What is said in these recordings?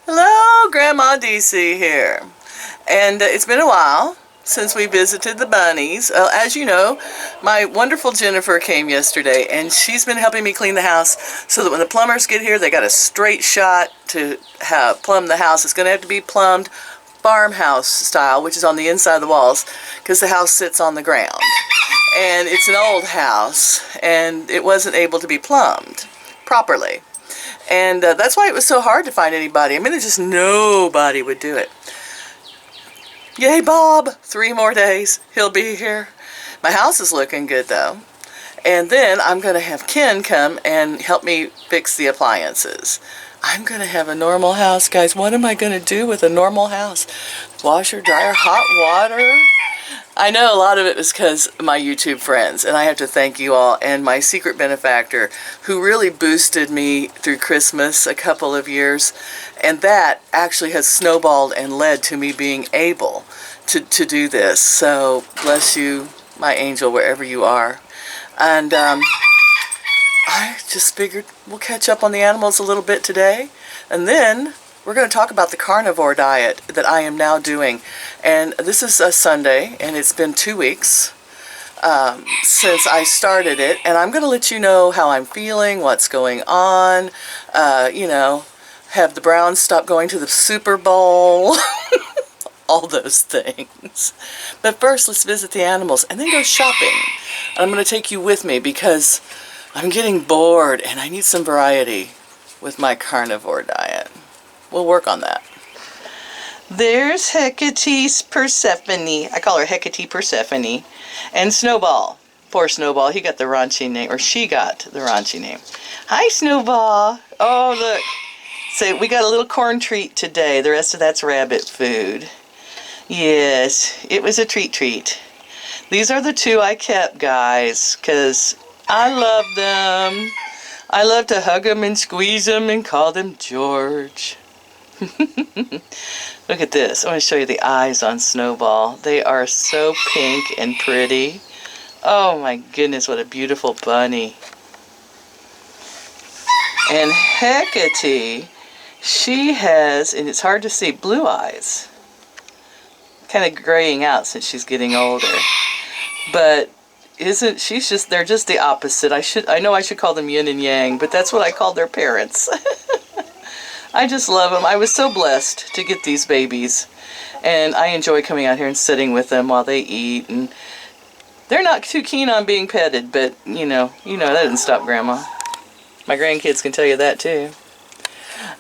Hello, Grandma DC here. And it's been a while since we visited the bunnies. As you know, my wonderful Jennifer came yesterday, and she's been helping me clean the house so that when the plumbers get here, they got a straight shot to plumb the house. It's going to have to be plumbed farmhouse style, which is on the inside of the walls, because the house sits on the ground. And it's an old house, and it wasn't able to be plumbed properly. And that's why it was so hard to find anybody. I mean, just nobody would do it. Yay, Bob! 3 more days. He'll be here. My house is looking good, though. And then I'm going to have Ken come and help me fix the appliances. I'm going to have a normal house, guys. What am I going to do with a normal house? Washer, dryer, hot water? I know a lot of it was because of my YouTube friends, and I have to thank you all, and my secret benefactor, who really boosted me through Christmas a couple of years, and that actually has snowballed and led to me being able to do this. So bless you, my angel, wherever you are. And I just figured we'll catch up on the animals a little bit today, and then we're going to talk about the carnivore diet that I am now doing. And this is a Sunday, and it's been 2 weeks since I started it. And I'm going to let you know how I'm feeling, what's going on, have the Browns stop going to the Super Bowl, all those things. But first, let's visit the animals and then go shopping. And I'm going to take you with me because I'm getting bored and I need some variety with my carnivore diet. We'll work on that. There's Hecate's Persephone. I call her Hecate Persephone. And Snowball. Poor Snowball. He got the raunchy name. Or she got the raunchy name. Hi, Snowball. Oh, look. So we got a little corn treat today. The rest of that's rabbit food. Yes, it was a treat. These are the 2 I kept, guys, because I love them. I love to hug them and squeeze them and call them George. Look at this. I want to show you the eyes on Snowball. They are so pink and pretty. Oh my goodness, what a beautiful bunny. And Hecate, she has, and it's hard to see, blue eyes. Kind of graying out since she's getting older. But they're just the opposite. I know I should call them yin and yang, but that's what I called their parents. I just love them. I was so blessed to get these babies, and I enjoy coming out here and sitting with them while they eat. And they're not too keen on being petted, but you know that didn't stop Grandma. My grandkids can tell you that too.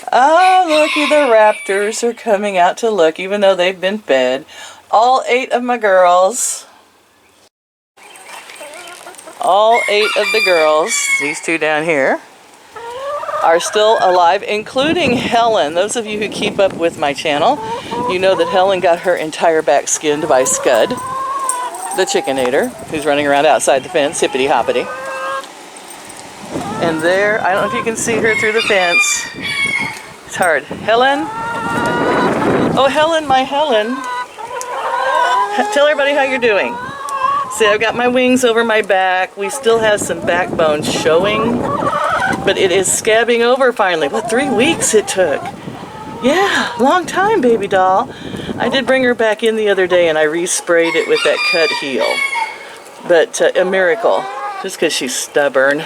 Oh, looky, the raptors are coming out to look, even though they've been fed. All 8 of my girls. All 8 of the girls, these 2 down here, are still alive, including Helen. Those of you who keep up with my channel, you know that Helen got her entire back skinned by Scud, the chickinator, who's running around outside the fence, hippity-hoppity. And there, I don't know if you can see her through the fence. It's hard. Helen? Oh, Helen, my Helen. Tell everybody how you're doing. See, I've got my wings over my back. We still have some backbone showing, but it is scabbing over finally. What, 3 weeks it took? Yeah, long time, baby doll. I did bring her back in the other day, and I resprayed it with that cut heel. But a miracle, just because she's stubborn.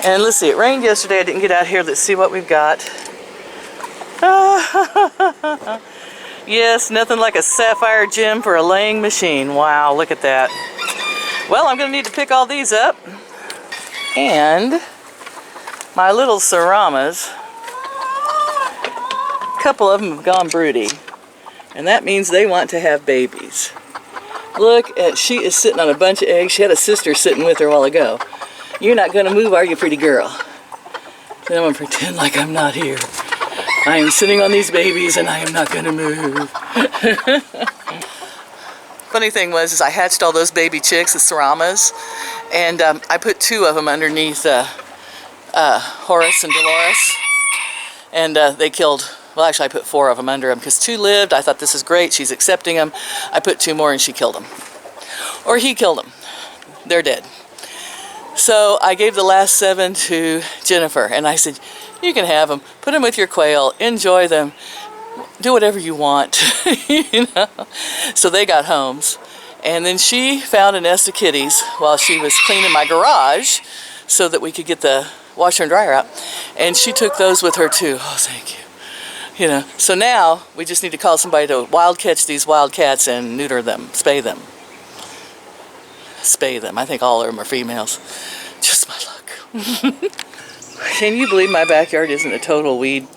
And let's see, it rained yesterday. I didn't get out here. Let's see what we've got. Yes, nothing like a sapphire gem for a laying machine. Wow, look at that. Well, I'm going to need to pick all these up. And my little Saramas, a couple of them have gone broody. And that means they want to have babies. Look at, she is sitting on a bunch of eggs. She had a sister sitting with her a while ago. You're not going to move, are you, pretty girl? Then I'm going to pretend like I'm not here. I am sitting on these babies and I am not going to move. Funny thing was, I hatched all those baby chicks, the Saramas, and I put 2 of them underneath Horace and Dolores, and they killed, well actually I put 4 of them under them because 2 lived. I thought this is great, she's accepting them. I put 2 more and she killed them. Or he killed them. They're dead. So I gave the last 7 to Jennifer, and I said, you can have them. Put them with your quail. Enjoy them. Do whatever you want. You know. So they got homes. And then she found a nest of kitties while she was cleaning my garage so that we could get the washer and dryer out. And she took those with her too. Oh, thank you. You know. So now we just need to call somebody to wild catch these wild cats and neuter them, spay them. Spay them. I think all of them are females. Just my luck. Can you believe my backyard isn't a total weed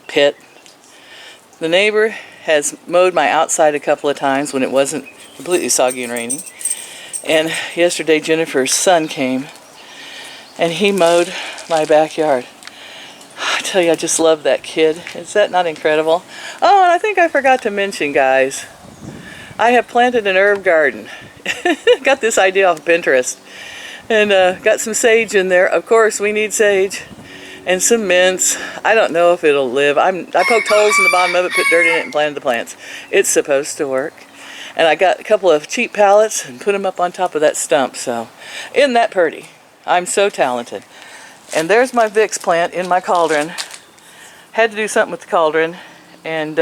pit? The neighbor has mowed my outside a couple of times when it wasn't completely soggy and rainy. And yesterday Jennifer's son came and he mowed my backyard. I tell you, I just love that kid. Is that not incredible? Oh, and I think I forgot to mention, guys, I have planted an herb garden. Got this idea off Pinterest. And got some sage in there. Of course, we need sage. And some mints. I don't know if it'll live. I poked holes in the bottom of it, put dirt in it, and planted the plants. It's supposed to work. And I got a couple of cheap pallets and put them up on top of that stump. So, isn't that pretty? I'm so talented. And there's my Vicks plant in my cauldron. Had to do something with the cauldron. And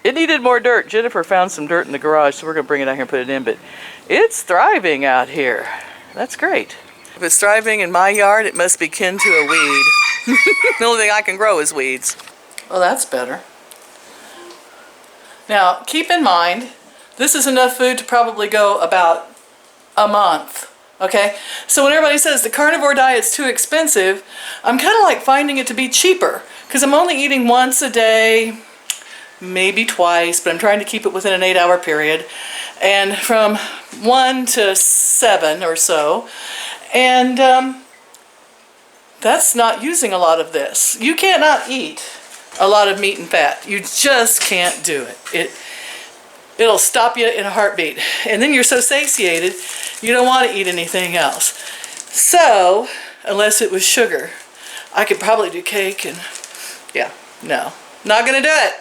it needed more dirt. Jennifer found some dirt in the garage, so we're going to bring it out here and put it in. But it's thriving out here. That's great. If it's thriving in my yard, it must be kin to a weed. The only thing I can grow is weeds. Well, that's better. Now, keep in mind, this is enough food to probably go about a month. Okay? So when everybody says the carnivore diet's too expensive, I'm kind of like finding it to be cheaper. Because I'm only eating once a day, maybe twice, but I'm trying to keep it within an 8-hour period. And from 1 to 7 or so. And that's not using a lot of this. You cannot eat a lot of meat and fat. You just can't do it. It'll stop you in a heartbeat. And then you're so satiated, you don't want to eat anything else. So, unless it was sugar, I could probably do cake and, yeah, no. Not going to do it.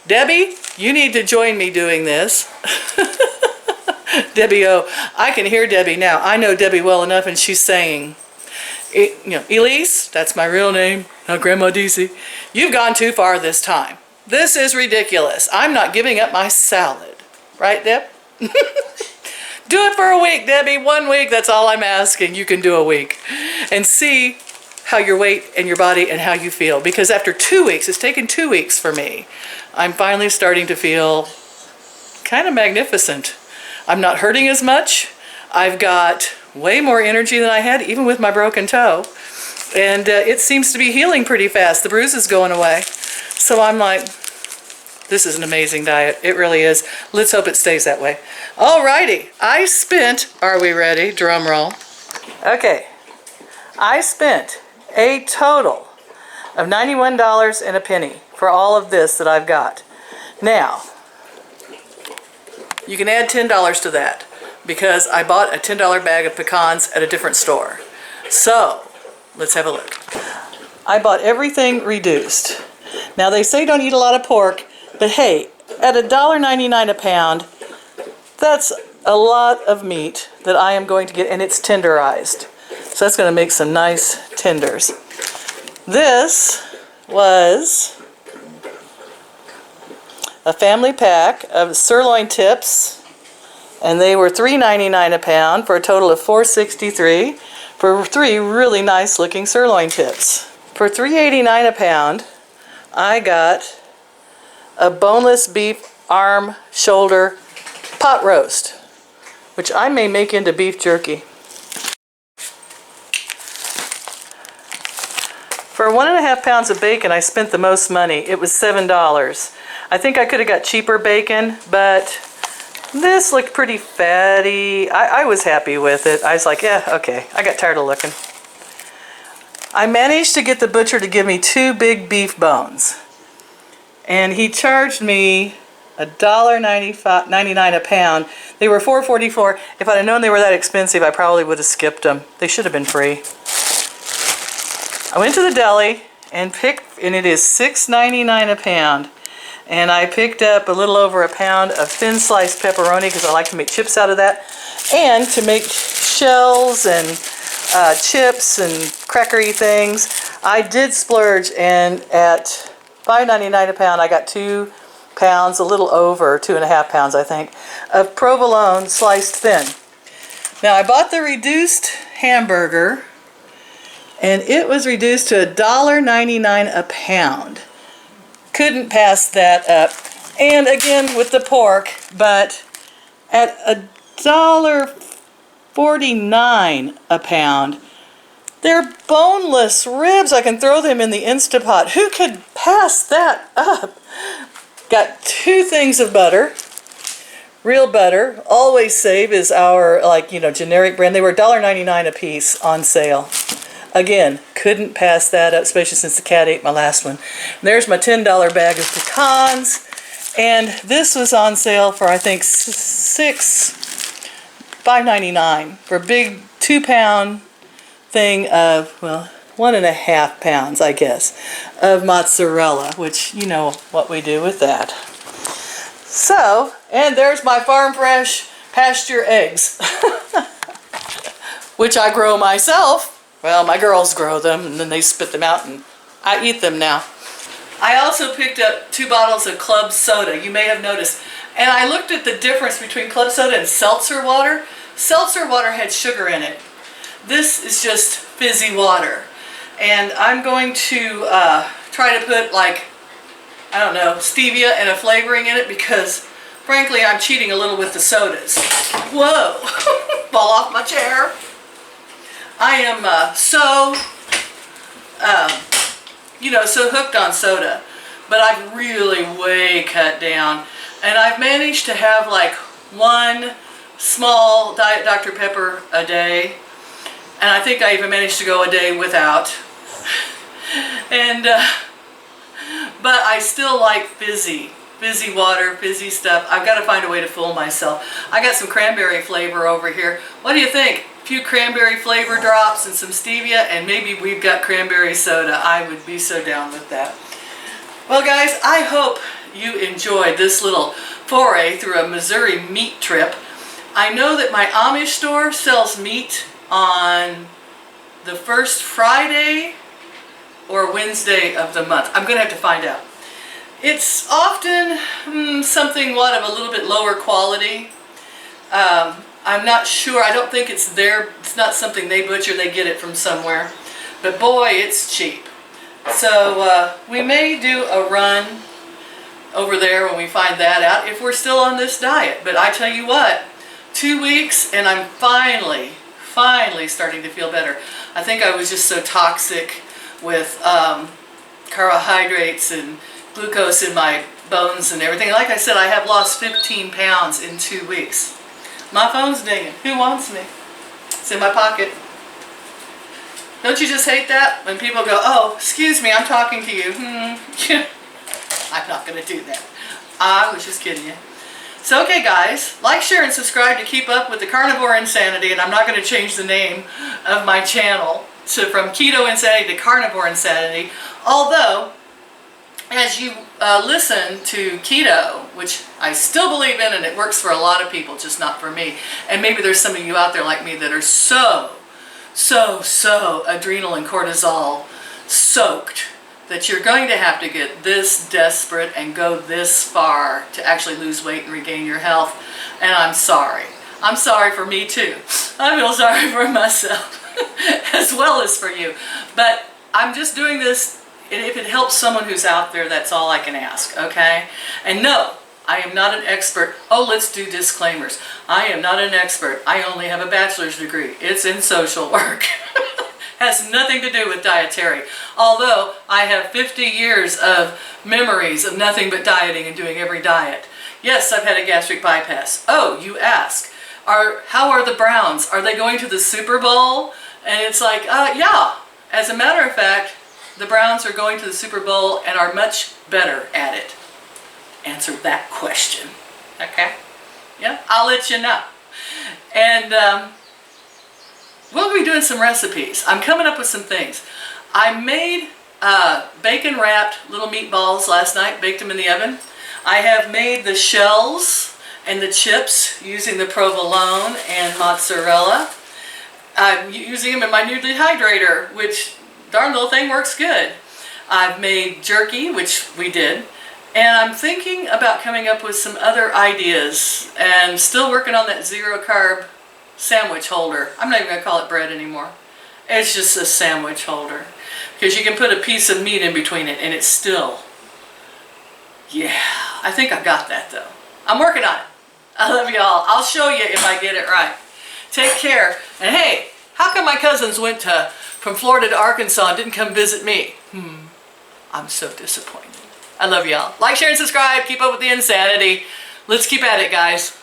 Debbie, you need to join me doing this. Debbie O. I can hear Debbie now. I know Debbie well enough, and she's saying, Elise, that's my real name, not Grandma DC, you've gone too far this time. This is ridiculous. I'm not giving up my salad. Right, Deb? Do it for a week, Debbie. 1 week, that's all I'm asking. You can do a week. And see how your weight and your body and how you feel. Because after 2 weeks, it's taken 2 weeks for me, I'm finally starting to feel kind of magnificent. I'm not hurting as much. I've got way more energy than I had, even with my broken toe. And it seems to be healing pretty fast. The bruise is going away. So I'm like, this is an amazing diet. It really is. Let's hope it stays that way. Alrighty. I spent, are we ready? Drum roll. Okay. I spent a total of $91 and a penny for all of this that I've got. Now, you can add $10 to that because I bought a $10 bag of pecans at a different store. So, let's have a look. I bought everything reduced. Now, they say don't eat a lot of pork, but hey, at $1.99 a pound, that's a lot of meat that I am going to get, and it's tenderized. So that's going to make some nice tenders. This was a family pack of sirloin tips, and they were $3.99 a pound for a total of $4.63 for 3 really nice looking sirloin tips. For $3.89 a pound, I got a boneless beef arm shoulder pot roast, which I may make into beef jerky. For 1.5 pounds of bacon, I spent the most money. It was $7. I think I could have got cheaper bacon, but this looked pretty fatty. I was happy with it. I was like, yeah, okay. I got tired of looking. I managed to get the butcher to give me 2 big beef bones. And he charged me $1.99 a pound. They were $4.44. If I'd have known they were that expensive, I probably would have skipped them. They should have been free. I went to the deli and picked, and it is $6.99 a pound. And I picked up a little over a pound of thin sliced pepperoni because I like to make chips out of that. And to make shells and chips and crackery things, I did splurge, and at $5.99 a pound, I got 2 pounds, a little over 2.5 pounds, I think, of provolone sliced thin. Now, I bought the reduced hamburger, and it was reduced to $1.99 a pound. Couldn't pass that up. And again with the pork, but at $1.49 a pound, they're boneless ribs. I can throw them in the Instapot. Who could pass that up? Got 2 things of butter. Real butter. Always Save is our, generic brand. They were $1.99 a piece on sale. Again, couldn't pass that up, especially since the cat ate my last one. And there's my $10 bag of pecans. And this was on sale for, I think, $5.99 for a big 2-pound thing of, well, 1.5 pounds, I guess, of mozzarella, which you know what we do with that. So, and there's my farm fresh pasture eggs, which I grow myself. Well, my girls grow them, and then they spit them out, and I eat them now. I also picked up 2 bottles of club soda, you may have noticed. And I looked at the difference between club soda and seltzer water. Seltzer water had sugar in it. This is just fizzy water. And I'm going to try to put, stevia and a flavoring in it, because, frankly, I'm cheating a little with the sodas. Whoa! Fall off my chair. I am so hooked on soda, but I've really way cut down, and I've managed to have 1 small Diet Dr. Pepper a day, and I think I even managed to go a day without, and but I still like fizzy water, fizzy stuff. I've got to find a way to fool myself. I got some cranberry flavor over here. What do you think? A few cranberry flavor drops and some stevia, and maybe we've got cranberry soda. I would be so down with that. Well, guys, I hope you enjoyed this little foray through a Missouri meat trip. I know that my Amish store sells meat on the first Friday or Wednesday of the month. I'm going to have to find out. It's often something of a little bit lower quality. I'm not sure. I don't think it's not something they butcher. They get it from somewhere. But boy, it's cheap. So we may do a run over there when we find that out, if we're still on this diet. But I tell you what, 2 weeks and I'm finally starting to feel better. I think I was just so toxic with carbohydrates and glucose in my bones and everything. Like I said, I have lost 15 pounds in 2 weeks. My phone's dinging. Who wants me? It's in my pocket. Don't you just hate that? When people go, oh, excuse me, I'm talking to you. I'm not going to do that. I was just kidding you. So, okay, guys, like, share, and subscribe to keep up with the carnivore insanity, and I'm not going to change the name of my channel from Keto Insanity to Carnivore Insanity, although, as you listen to keto, which I still believe in, and it works for a lot of people, just not for me, and maybe there's some of you out there like me that are so adrenal and cortisol soaked that you're going to have to get this desperate and go this far to actually lose weight and regain your health, and I'm sorry. I'm sorry for me too. I feel sorry for myself as well as for you, but I'm just doing this. If it helps someone who's out there, that's all I can ask, okay? And no, I am not an expert. Oh, let's do disclaimers. I am not an expert. I only have a bachelor's degree. It's in social work. Has nothing to do with dietary. Although I have 50 years of memories of nothing but dieting and doing every diet. Yes, I've had a gastric bypass. Oh, you ask. How are the Browns? Are they going to the Super Bowl? And it's like, yeah. As a matter of fact, the Browns are going to the Super Bowl and are much better at it. Answer that question. Okay? Yeah, I'll let you know. And we'll be doing some recipes. I'm coming up with some things. I made bacon wrapped little meatballs last night, baked them in the oven. I have made the shells and the chips using the provolone and mozzarella. I'm using them in my new dehydrator, which darn little thing works good. I've made jerky, which we did, and I'm thinking about coming up with some other ideas and still working on that zero carb sandwich holder. I'm not even going to call it bread anymore. It's just a sandwich holder because you can put a piece of meat in between it and it's still, yeah, I think I got that though. I'm working on it. I love y'all. I'll show you if I get it right. Take care. And hey, how come my cousins went from Florida to Arkansas and didn't come visit me? I'm so disappointed. I love y'all. Like, share, and subscribe. Keep up with the insanity. Let's keep at it, guys.